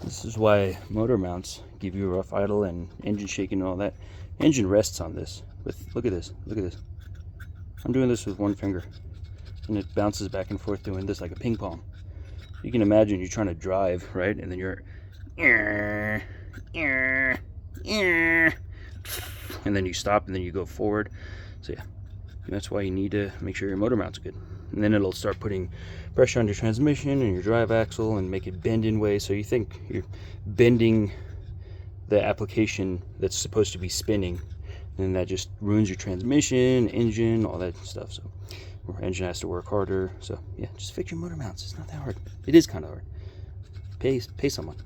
This is why motor mounts give you a rough idle and engine shaking and all that. Engine rests on this. Look at this. Look at this. I'm doing this with one finger, and it bounces back and forth doing this like a ping pong. You can imagine you're trying to drive, right? And then you're, and then you stop and then you go forward. So yeah, that's why you need to make sure your motor mount's good. And then it'll start putting pressure on your transmission and your drive axle and make it bend in ways so you think you're bending the application that's supposed to be spinning, and that just ruins your transmission, engine, all that stuff. So your engine has to work harder. So yeah, just fix your motor mounts. It's not that hard. It is kind of hard. Pay someone.